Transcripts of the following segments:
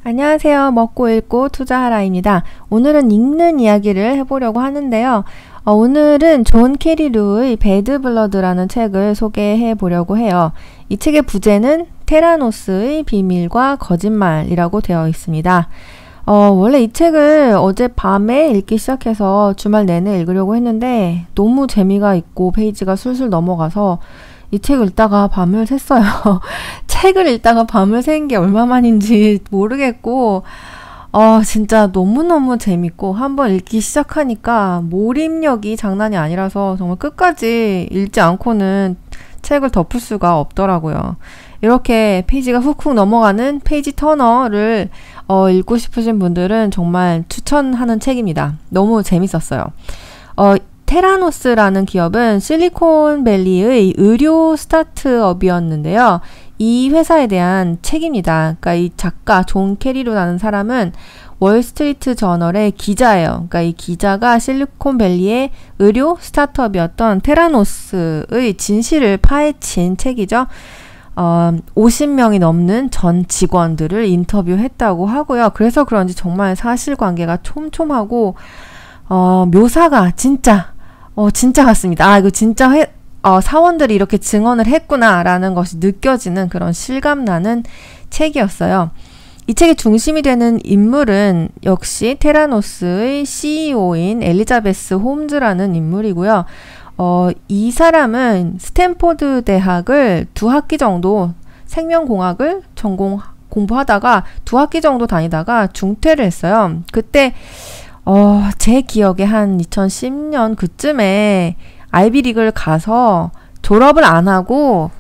안녕하세요. 먹고 읽고 투자하라입니다. 오늘은 읽는 이야기를 해보려고 하는데요. 오늘은 존 캐리루의 배드 블러드라는 책을 소개해 보려고 해요. 이 책의 부제는 테라노스의 비밀과 거짓말이라고 되어 있습니다. 원래 이 책을 어젯밤에 읽기 시작해서 주말 내내 읽으려고 했는데 너무 재미가 있고 페이지가 술술 넘어가서 이 책을 읽다가 밤을 샜어요. 책을 읽다가 밤을 샌 게 얼마만인지 모르겠고 진짜 너무너무 재밌고 한번 읽기 시작하니까 몰입력이 장난이 아니라서 정말 끝까지 읽지 않고는 책을 덮을 수가 없더라고요. 이렇게 페이지가 훅훅 넘어가는 페이지 터너를 읽고 싶으신 분들은 정말 추천하는 책입니다. 너무 재밌었어요. 테라노스라는 기업은 실리콘밸리의 의료 스타트업이었는데요. 이 회사에 대한 책입니다. 그러니까 이 작가 존 캐리루라는 사람은 월스트리트 저널의 기자예요. 그러니까 이 기자가 실리콘밸리의 의료 스타트업이었던 테라노스의 진실을 파헤친 책이죠. 50명이 넘는 전 직원들을 인터뷰했다고 하고요. 그래서 그런지 정말 사실관계가 촘촘하고 묘사가 진짜 같습니다. 이거 진짜 사원들이 이렇게 증언을 했구나라는 것이 느껴지는 그런 실감나는 책이었어요. 이 책의 중심이 되는 인물은 역시 테라노스의 CEO인 엘리자베스 홈즈라는 인물이고요. 이 사람은 스탠포드 대학을 2학기 정도 생명공학을 공부하다가 2학기 정도 다니다가 중퇴를 했어요. 그때 제 기억에 한 2010년 그쯤에 아이비리그를 가서 졸업을 안 하고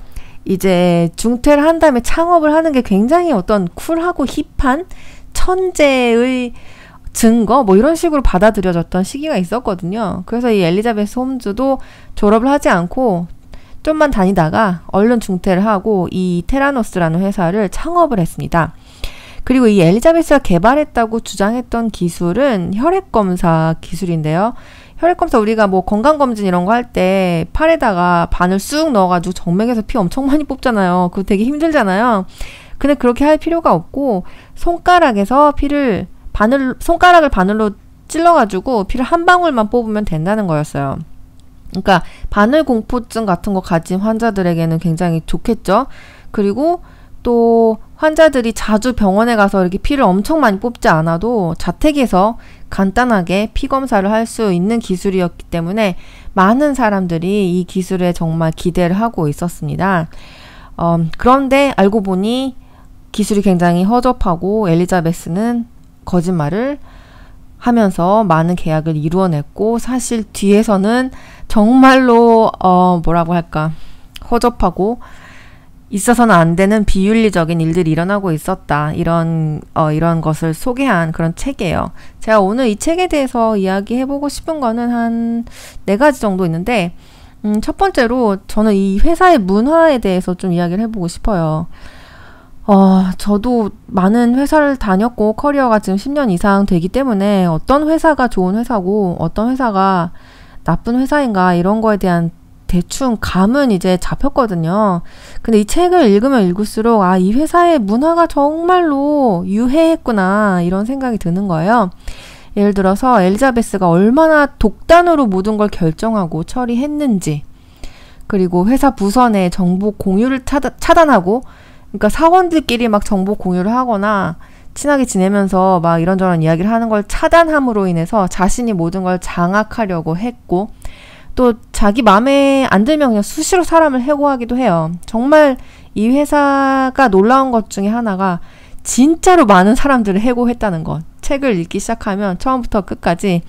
이제 중퇴를 한 다음에 창업을 하는 게 굉장히 어떤 쿨하고 힙한 천재의 증거 뭐 이런 식으로 받아들여졌던 시기가 있었거든요. 그래서 이 엘리자베스 홈즈도 졸업을 하지 않고 좀만 다니다가 얼른 중퇴를 하고 이 테라노스라는 회사를 창업을 했습니다. 그리고 이 엘리자베스가 개발했다고 주장했던 기술은 혈액검사 기술인데요. 혈액검사 우리가 뭐 건강검진 이런 거 할 때 팔에다가 바늘 쑥 넣어가지고 정맥에서 피 엄청 많이 뽑잖아요. 그거 되게 힘들잖아요. 근데 그렇게 할 필요가 없고 손가락을 바늘로 찔러가지고 피를 한 방울만 뽑으면 된다는 거였어요. 그러니까 바늘 공포증 같은 거 가진 환자들에게는 굉장히 좋겠죠. 그리고 또 환자들이 자주 병원에 가서 이렇게 피를 엄청 많이 뽑지 않아도 자택에서 간단하게 피 검사를 할 수 있는 기술이었기 때문에 많은 사람들이 이 기술에 정말 기대를 하고 있었습니다. 그런데 알고 보니 기술이 굉장히 허접하고 엘리자베스는 거짓말을 하면서 많은 계약을 이루어냈고 사실 뒤에서는 정말로 뭐라고 할까 허접하고 있어서는 안 되는 비윤리적인 일들이 일어나고 있었다. 이런 것을 소개한 그런 책이에요. 제가 오늘 이 책에 대해서 이야기해보고 싶은 거는 한 4가지 정도 있는데 첫 번째로 저는 이 회사의 문화에 대해서 좀 이야기를 해보고 싶어요. 저도 많은 회사를 다녔고 커리어가 지금 10년 이상 되기 때문에 어떤 회사가 좋은 회사고 어떤 회사가 나쁜 회사인가 이런 거에 대한 대충 감은 이제 잡혔거든요. 근데 이 책을 읽으면 읽을수록 이 회사의 문화가 정말로 유해했구나 이런 생각이 드는 거예요. 예를 들어서 엘리자베스가 얼마나 독단으로 모든 걸 결정하고 처리했는지, 그리고 회사 부서 내 정보 공유를 차단하고, 그러니까 사원들끼리 막 정보 공유를 하거나 친하게 지내면서 막 이런저런 이야기를 하는 걸 차단함으로 인해서 자신이 모든 걸 장악하려고 했고, 또 자기 마음에 안 들면 그냥 수시로 사람을 해고하기도 해요. 정말 이 회사가 놀라운 것 중에 하나가 진짜로 많은 사람들을 해고했다는 것. 책을 읽기 시작하면 처음부터 끝까지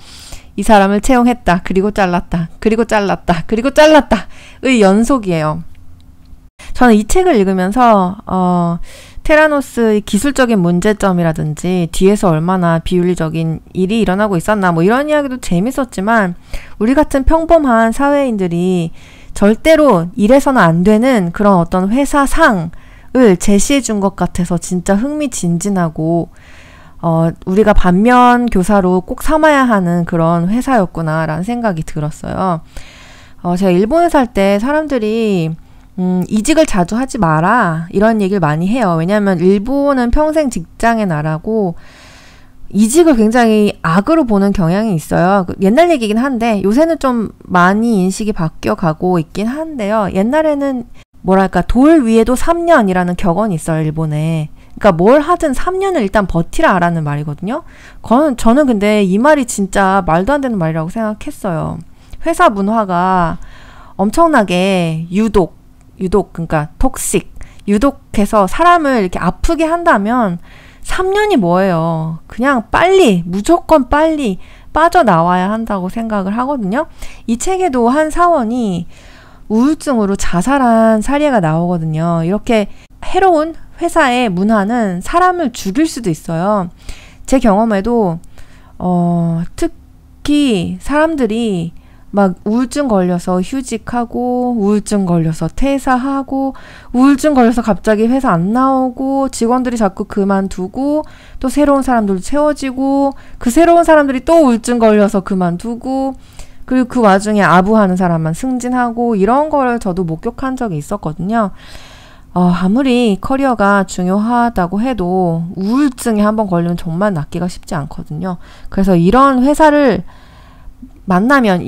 이 사람을 채용했다. 그리고 잘랐다. 그리고 잘랐다. 그리고 잘랐다의 연속이에요. 저는 이 책을 읽으면서 테라노스의 기술적인 문제점이라든지 뒤에서 얼마나 비윤리적인 일이 일어나고 있었나 뭐 이런 이야기도 재밌었지만 우리 같은 평범한 사회인들이 절대로 이래서는 안 되는 그런 어떤 회사상을 제시해 준 것 같아서 진짜 흥미진진하고 우리가 반면 교사로 꼭 삼아야 하는 그런 회사였구나라는 생각이 들었어요. 제가 일본에 살 때 사람들이 이직을 자주 하지 마라 이런 얘기를 많이 해요. 왜냐하면 일본은 평생 직장의 나라고 이직을 굉장히 악으로 보는 경향이 있어요. 옛날 얘기긴 한데 요새는 좀 많이 인식이 바뀌어가고 있긴 한데요. 옛날에는 뭐랄까 돌 위에도 3년이라는 격언이 있어요. 일본에. 그러니까 뭘 하든 3년을 일단 버티라라는 말이거든요. 저는 근데 이 말이 진짜 말도 안 되는 말이라고 생각했어요. 회사 문화가 엄청나게 유독 그러니까 톡식 유독해서 사람을 이렇게 아프게 한다면 3년이 뭐예요. 그냥 무조건 빨리 빠져나와야 한다고 생각을 하거든요. 이 책에도 한 사원이 우울증으로 자살한 사례가 나오거든요. 이렇게 해로운 회사의 문화는 사람을 죽일 수도 있어요. 제 경험에도 특히 사람들이 막 우울증 걸려서 휴직하고 우울증 걸려서 퇴사하고 우울증 걸려서 갑자기 회사 안 나오고 직원들이 자꾸 그만두고 또 새로운 사람들도 채워지고 그 새로운 사람들이 또 우울증 걸려서 그만두고 그리고 그 와중에 아부하는 사람만 승진하고 이런 걸 저도 목격한 적이 있었거든요. 아무리 커리어가 중요하다고 해도 우울증에 한번 걸리면 정말 낫기가 쉽지 않거든요. 그래서 이런 회사를 만나면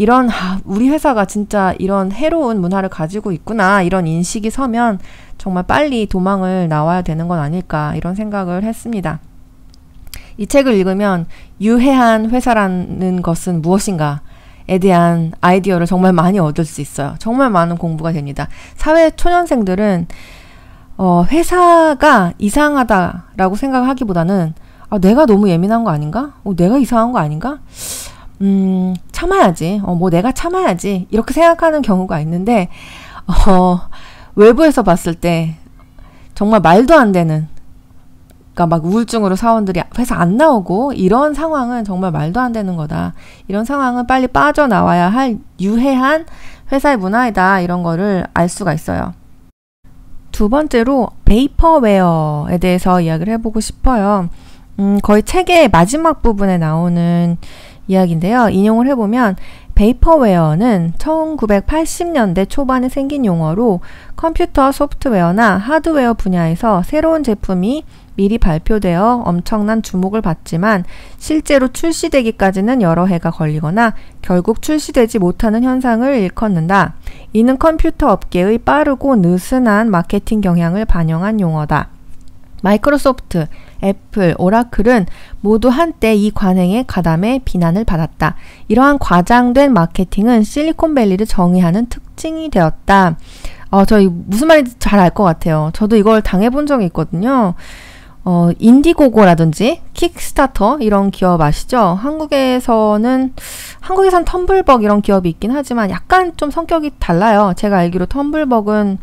우리 회사가 진짜 이런 해로운 문화를 가지고 있구나 이런 인식이 서면 정말 빨리 도망을 나와야 되는 건 아닐까 이런 생각을 했습니다. 이 책을 읽으면 유해한 회사라는 것은 무엇인가에 대한 아이디어를 정말 많이 얻을 수 있어요. 정말 많은 공부가 됩니다. 사회 초년생들은 회사가 이상하다라고 생각하기보다는 내가 너무 예민한 거 아닌가? 내가 이상한 거 아닌가? 참아야지. 내가 참아야지. 이렇게 생각하는 경우가 있는데, 외부에서 봤을 때, 정말 말도 안 되는, 그러니까 막 우울증으로 사원들이 회사 안 나오고, 이런 상황은 정말 말도 안 되는 거다. 이런 상황은 빨리 빠져나와야 할 유해한 회사의 문화이다. 이런 거를 알 수가 있어요. 두 번째로, 베이퍼웨어에 대해서 이야기를 해보고 싶어요. 거의 책의 마지막 부분에 나오는 이야기인데요. 인용을 해보면 베이퍼웨어는 1980년대 초반에 생긴 용어로 컴퓨터 소프트웨어나 하드웨어 분야에서 새로운 제품이 미리 발표되어 엄청난 주목을 받지만 실제로 출시되기까지는 여러 해가 걸리거나 결국 출시되지 못하는 현상을 일컫는다. 이는 컴퓨터 업계의 빠르고 느슨한 마케팅 경향을 반영한 용어다. 마이크로소프트, 애플, 오라클은 모두 한때 이 관행에 가담해 비난을 받았다. 이러한 과장된 마케팅은 실리콘밸리를 정의하는 특징이 되었다. 저 무슨 말인지 잘 알 것 같아요. 저도 이걸 당해본 적이 있거든요. 인디고고라든지 킥스타터 이런 기업 아시죠? 한국에선 텀블벅 이런 기업이 있긴 하지만 약간 좀 성격이 달라요. 제가 알기로 텀블벅은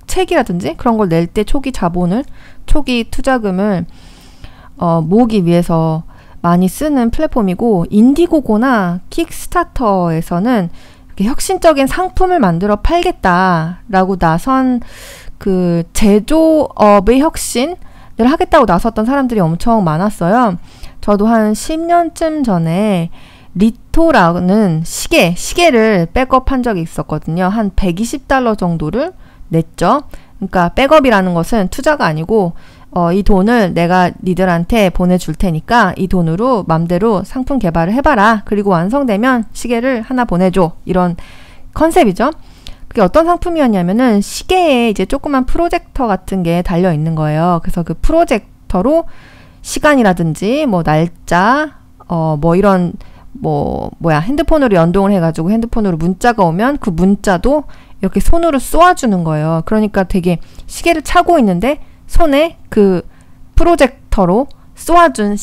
책이라든지 그런 걸 낼 때 초기 투자금을 모으기 위해서 많이 쓰는 플랫폼이고, 인디고고나 킥스타터에서는 이렇게 혁신적인 상품을 만들어 팔겠다라고 나선 그 제조업의 혁신을 하겠다고 나섰던 사람들이 엄청 많았어요. 저도 한 10년쯤 전에 리토라는 시계를 백업한 적이 있었거든요. 한 $120 정도를 냈죠. 그러니까 백업이라는 것은 투자가 아니고 이 돈을 내가 니들한테 보내줄 테니까 이 돈으로 맘대로 상품 개발을 해봐라. 그리고 완성되면 시계를 하나 보내줘. 이런 컨셉이죠. 그게 어떤 상품이었냐면은 시계에 이제 조그만 프로젝터 같은 게 달려 있는 거예요. 그래서 그 프로젝터로 시간이라든지 날짜 이런 핸드폰으로 연동을 해가지고 핸드폰으로 문자가 오면 그 문자도 이렇게 손으로 쏘아주는 거예요. 그러니까 되게 시계를 차고 있는데 손에 그 프로젝터로 쏘아준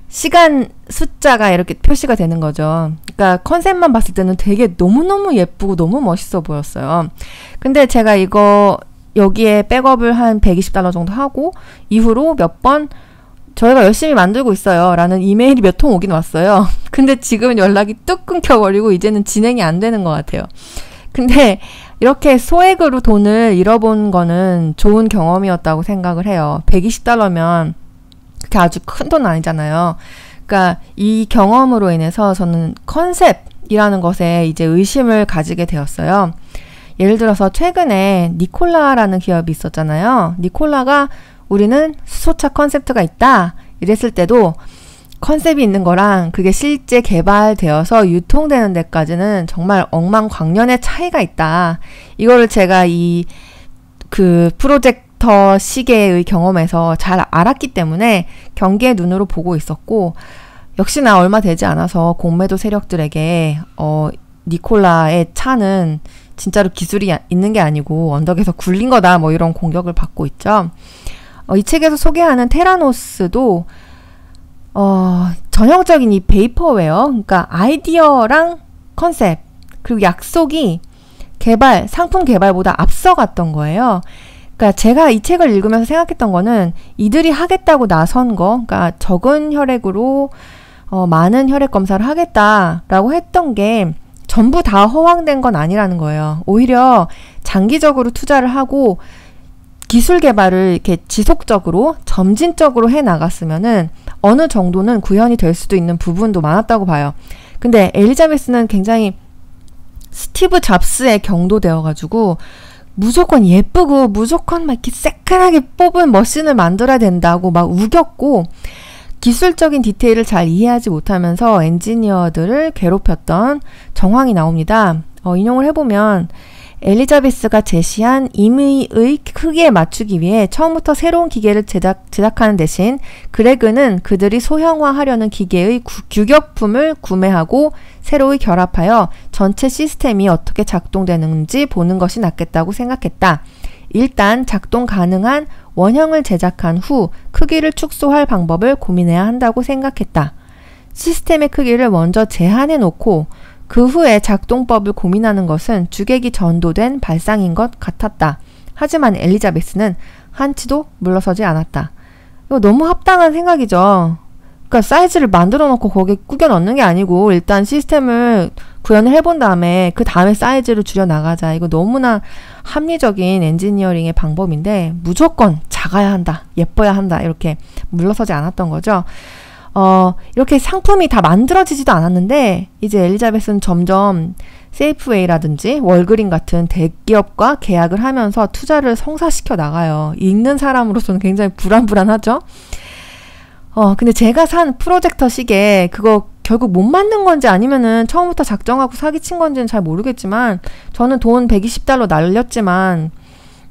시간 숫자가 이렇게 표시가 되는 거죠. 그러니까 컨셉만 봤을 때는 되게 너무너무 예쁘고 너무 멋있어 보였어요. 근데 제가 여기에 백업을 한 $120 정도 하고 이후로 몇 번 저희가 열심히 만들고 있어요 라는 이메일이 몇 통 오긴 왔어요. 근데 지금은 연락이 뚝 끊겨버리고 이제는 진행이 안 되는 것 같아요. 근데 이렇게 소액으로 돈을 잃어본 거는 좋은 경험이었다고 생각을 해요. $120면 그게 아주 큰 돈 아니잖아요. 그러니까 이 경험으로 인해서 저는 컨셉, 컨셉이라는 것에 이제 의심을 가지게 되었어요. 예를 들어서 최근에 니콜라라는 기업이 있었잖아요. 니콜라가 우리는 수소차 컨셉트가 있다 이랬을 때도 컨셉이 있는 거랑 그게 실제 개발되어서 유통되는 데까지는 정말 억만광년의 차이가 있다. 이거를 제가 그 프로젝터 시계의 경험에서 잘 알았기 때문에 경계의 눈으로 보고 있었고, 역시나 얼마 되지 않아서 공매도 세력들에게 니콜라의 차는 진짜로 기술이 있는 게 아니고 언덕에서 굴린 거다 뭐 이런 공격을 받고 있죠. 이 책에서 소개하는 테라노스도 전형적인 이 베이퍼웨어, 그러니까 아이디어랑 컨셉 그리고 약속이 상품 개발보다 앞서갔던 거예요. 그러니까 제가 이 책을 읽으면서 생각했던 거는 이들이 하겠다고 나선 거, 그러니까 적은 혈액으로 많은 혈액 검사를 하겠다라고 했던 게 전부 다 허황된 건 아니라는 거예요. 오히려 장기적으로 투자를 하고 기술 개발을 이렇게 지속적으로 점진적으로 해 나갔으면은 어느 정도는 구현이 될 수도 있는 부분도 많았다고 봐요. 근데 엘리자베스는 굉장히 스티브 잡스에 경도되어가지고 무조건 예쁘고 무조건 막 이렇게 새끈하게 뽑은 머신을 만들어야 된다고 막 우겼고, 기술적인 디테일을 잘 이해하지 못하면서 엔지니어들을 괴롭혔던 정황이 나옵니다. 인용을 해보면 엘리자베스가 제시한 임의의 크기에 맞추기 위해 처음부터 새로운 기계를 제작하는 대신 그레그는 그들이 소형화하려는 기계의 규격품을 구매하고 새로이 결합하여 전체 시스템이 어떻게 작동되는지 보는 것이 낫겠다고 생각했다. 일단 작동 가능한 원형을 제작한 후 크기를 축소할 방법을 고민해야 한다고 생각했다. 시스템의 크기를 먼저 제한해 놓고 그 후에 작동법을 고민하는 것은 주객이 전도된 발상인 것 같았다. 하지만 엘리자베스는 한치도 물러서지 않았다. 이거 너무 합당한 생각이죠. 그러니까 사이즈를 만들어 놓고 거기에 꾸겨 넣는 게 아니고 일단 시스템을 구현을 해본 다음에 그 다음에 사이즈를 줄여 나가자. 이거 너무나 합리적인 엔지니어링의 방법인데 무조건 작아야 한다, 예뻐야 한다 이렇게 물러서지 않았던 거죠. 이렇게 상품이 다 만들어지지도 않았는데 이제 엘리자베스는 점점 세이프웨이라든지 월그린 같은 대기업과 계약을 하면서 투자를 성사시켜 나가요. 읽는 사람으로서는 굉장히 불안하죠. 근데 제가 산 프로젝터 시계 그거 결국 못 만든 건지 아니면은 처음부터 작정하고 사기친 건지는 잘 모르겠지만 저는 돈 $120 날렸지만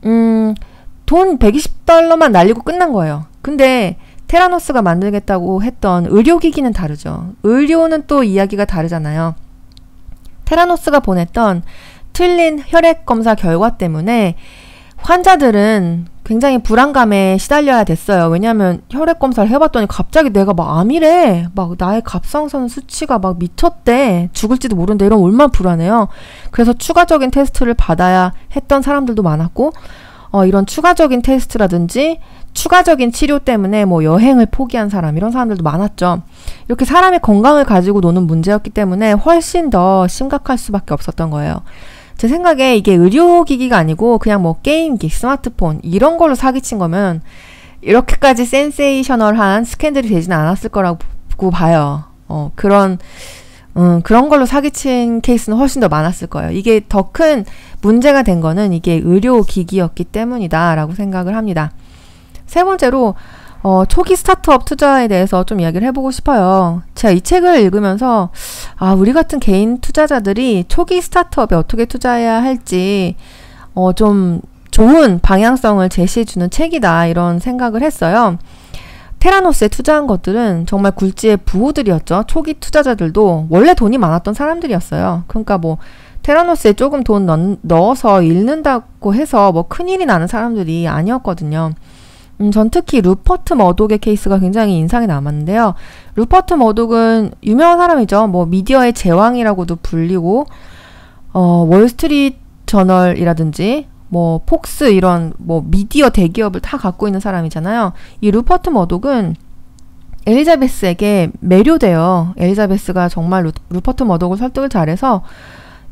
돈 $120만 날리고 끝난 거예요. 근데 테라노스가 만들겠다고 했던 의료기기는 다르죠. 의료는 또 이야기가 다르잖아요. 테라노스가 보냈던 틀린 혈액검사 결과 때문에 환자들은 굉장히 불안감에 시달려야 됐어요. 왜냐하면 혈액검사를 해봤더니 갑자기 내가 막 암이래. 막 나의 갑상선 수치가 막 미쳤대. 죽을지도 모른대. 이러면 얼마나 불안해요. 그래서 추가적인 테스트를 받아야 했던 사람들도 많았고 이런 추가적인 테스트라든지 추가적인 치료 때문에 뭐 여행을 포기한 사람 이런 사람들도 많았죠. 이렇게 사람의 건강을 가지고 노는 문제였기 때문에 훨씬 더 심각할 수밖에 없었던 거예요. 제 생각에 이게 의료기기가 아니고 그냥 뭐 게임기, 스마트폰 이런 걸로 사기친 거면 이렇게까지 센세이셔널한 스캔들이 되지는 않았을 거라고 봐요. 그런 걸로 사기친 케이스는 훨씬 더 많았을 거예요. 이게 더 큰 문제가 된 거는 이게 의료기기였기 때문이다 라고 생각을 합니다. 세 번째로 초기 스타트업 투자에 대해서 좀 이야기를 해보고 싶어요. 제가 이 책을 읽으면서 우리 같은 개인 투자자들이 초기 스타트업에 어떻게 투자해야 할지 좀 좋은 방향성을 제시해주는 책이다 이런 생각을 했어요. 테라노스에 투자한 것들은 정말 굴지의 부호들이었죠. 초기 투자자들도 원래 돈이 많았던 사람들이었어요. 그러니까 뭐 테라노스에 조금 돈 넣어서 잃는다고 해서 뭐 큰일이 나는 사람들이 아니었거든요. 전 특히 루퍼트 머독의 케이스가 굉장히 인상이 남았는데요. 루퍼트 머독은 유명한 사람이죠. 뭐 미디어의 제왕이라고도 불리고 월스트리트 저널이라든지 뭐 폭스 이런 뭐 미디어 대기업을 다 갖고 있는 사람이잖아요. 이 루퍼트 머독은 엘리자베스에게 매료돼요. 엘리자베스가 정말 루퍼트 머독을 설득을 잘해서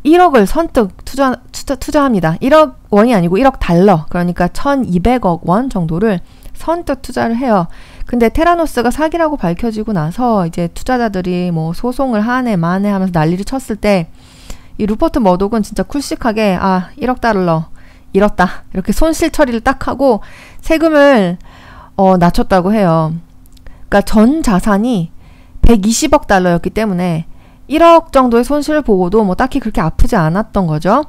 1억을 선뜻 투자합니다. 1억 원이 아니고 1억 달러, 그러니까 1200억 원 정도를 선뜻 투자를 해요. 근데 테라노스가 사기라고 밝혀지고 나서 이제 투자자들이 뭐 소송을 하네 마네 하면서 난리를 쳤을 때 이 루퍼트 머독은 진짜 쿨식하게 1억 달러 잃었다, 이렇게 손실 처리를 딱 하고 세금을 낮췄다고 해요. 그러니까 전 자산이 120억 달러였기 때문에 1억 정도의 손실을 보고도 뭐 딱히 그렇게 아프지 않았던 거죠.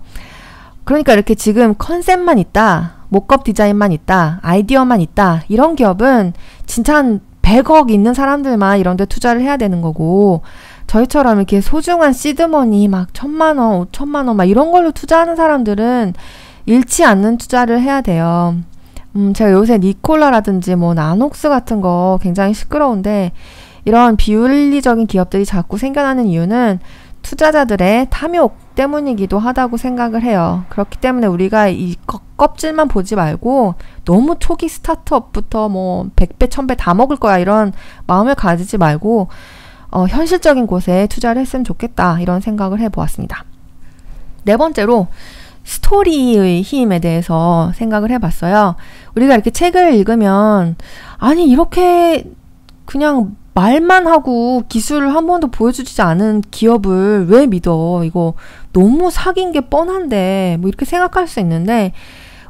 그러니까 이렇게 지금 컨셉만 있다, 목업 디자인만 있다, 아이디어만 있다, 이런 기업은 진짜 한 100억 있는 사람들만 이런 데 투자를 해야 되는 거고, 저희처럼 이렇게 소중한 시드머니 막 1000만 원, 5천만 원 막 이런 걸로 투자하는 사람들은 잃지 않는 투자를 해야 돼요. 제가 요새 니콜라라든지 뭐 나녹스 같은 거 굉장히 시끄러운데 이런 비윤리적인 기업들이 자꾸 생겨나는 이유는 투자자들의 탐욕 때문이기도 하다고 생각을 해요. 그렇기 때문에 우리가 이 껍질만 보지 말고 너무 초기 스타트업부터 뭐 100배, 1000배 다 먹을 거야 이런 마음을 가지지 말고 현실적인 곳에 투자를 했으면 좋겠다, 이런 생각을 해보았습니다. 네 번째로 스토리의 힘에 대해서 생각을 해봤어요. 우리가 이렇게 책을 읽으면 아니 이렇게 그냥 말만 하고 기술을 한 번도 보여주지 않은 기업을 왜 믿어? 이거 너무 사기인 게 뻔한데 뭐 이렇게 생각할 수 있는데,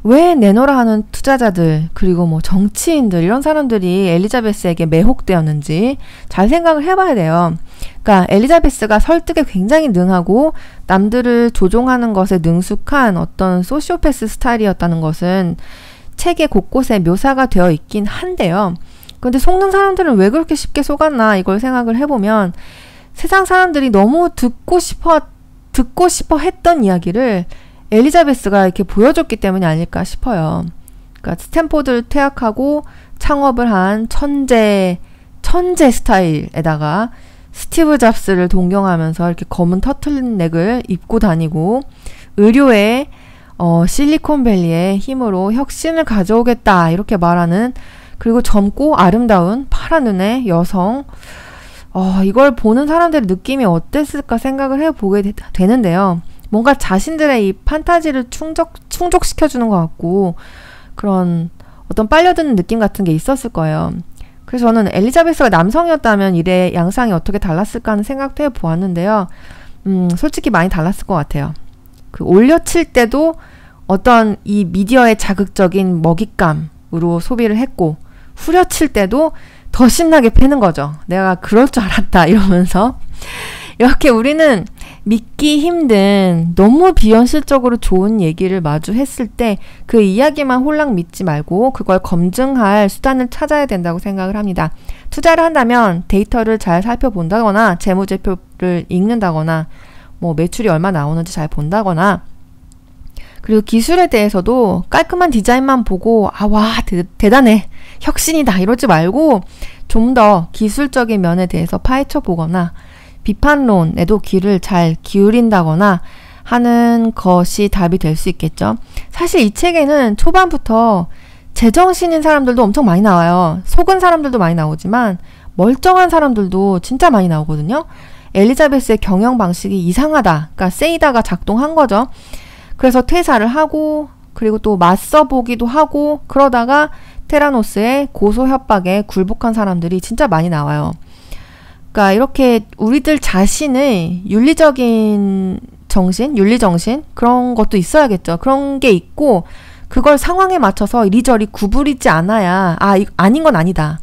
왜 내놓으라 하는 투자자들 그리고 뭐 정치인들 이런 사람들이 엘리자베스에게 매혹되었는지 잘 생각을 해봐야 돼요. 그러니까 엘리자베스가 설득에 굉장히 능하고 남들을 조종하는 것에 능숙한 어떤 소시오패스 스타일이었다는 것은 책의 곳곳에 묘사가 되어 있긴 한데요. 근데 속는 사람들은 왜 그렇게 쉽게 속았나, 이걸 생각을 해보면 세상 사람들이 너무 듣고 싶어 했던 이야기를 엘리자베스가 이렇게 보여줬기 때문이 아닐까 싶어요. 그러니까 스탠포드를 퇴학하고 창업을 한 천재 스타일에다가 스티브 잡스를 동경하면서 이렇게 검은 터틀넥을 입고 다니고 의료의 실리콘밸리의 힘으로 혁신을 가져오겠다, 이렇게 말하는, 그리고 젊고 아름다운 파란 눈의 여성, 이걸 보는 사람들의 느낌이 어땠을까 생각을 해보게 되는데요. 뭔가 자신들의 이 판타지를 충족시켜주는 것 같고 그런 어떤 빨려드는 느낌 같은 게 있었을 거예요. 그래서 저는 엘리자베스가 남성이었다면 일의 양상이 어떻게 달랐을까 하는 생각도 해보았는데요. 솔직히 많이 달랐을 것 같아요. 그 올려칠 때도 어떤 이 미디어의 자극적인 먹잇감으로 소비를 했고, 후려칠 때도 더 신나게 패는 거죠. 내가 그럴 줄 알았다 이러면서. 이렇게 우리는 믿기 힘든 너무 비현실적으로 좋은 얘기를 마주했을 때 그 이야기만 홀랑 믿지 말고 그걸 검증할 수단을 찾아야 된다고 생각을 합니다. 투자를 한다면 데이터를 잘 살펴본다거나 재무제표를 읽는다거나 뭐 매출이 얼마 나오는지 잘 본다거나, 그리고 기술에 대해서도 깔끔한 디자인만 보고 와 대단해, 혁신이다 이러지 말고 좀 더 기술적인 면에 대해서 파헤쳐 보거나 비판론에도 귀를 잘 기울인다거나 하는 것이 답이 될 수 있겠죠. 사실 이 책에는 초반부터 제정신인 사람들도 엄청 많이 나와요. 속은 사람들도 많이 나오지만 멀쩡한 사람들도 진짜 많이 나오거든요. 엘리자베스의 경영 방식이 이상하다, 그러니까 세이다가 작동한 거죠. 그래서 퇴사를 하고 그리고 또 맞서보기도 하고 그러다가 테라노스의 고소 협박에 굴복한 사람들이 진짜 많이 나와요. 그러니까 이렇게 우리들 자신의 윤리적인 정신, 윤리정신 그런 것도 있어야겠죠. 그런 게 있고 그걸 상황에 맞춰서 이리저리 구부리지 않아야 아닌 건 아니다.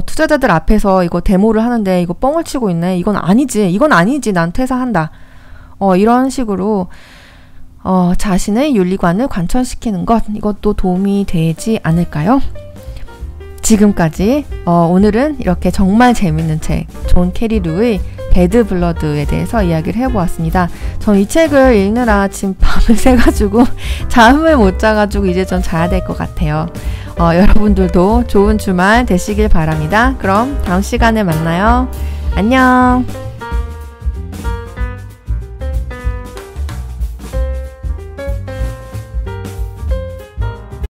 투자자들 앞에서 이거 데모를 하는데 이거 뻥을 치고 있네. 이건 아니지. 난 퇴사한다. 이런 식으로 자신의 윤리관을 관철시키는 것, 이것도 도움이 되지 않을까요? 지금까지 오늘은 이렇게 정말 재밌는 책 존 캐리루의 배드 블러드에 대해서 이야기를 해보았습니다. 전 이 책을 읽느라 지금 밤을 새가지고 잠을 못 자가지고 이제 좀 자야 될 것 같아요. 여러분들도 좋은 주말 되시길 바랍니다. 그럼 다음 시간에 만나요. 안녕.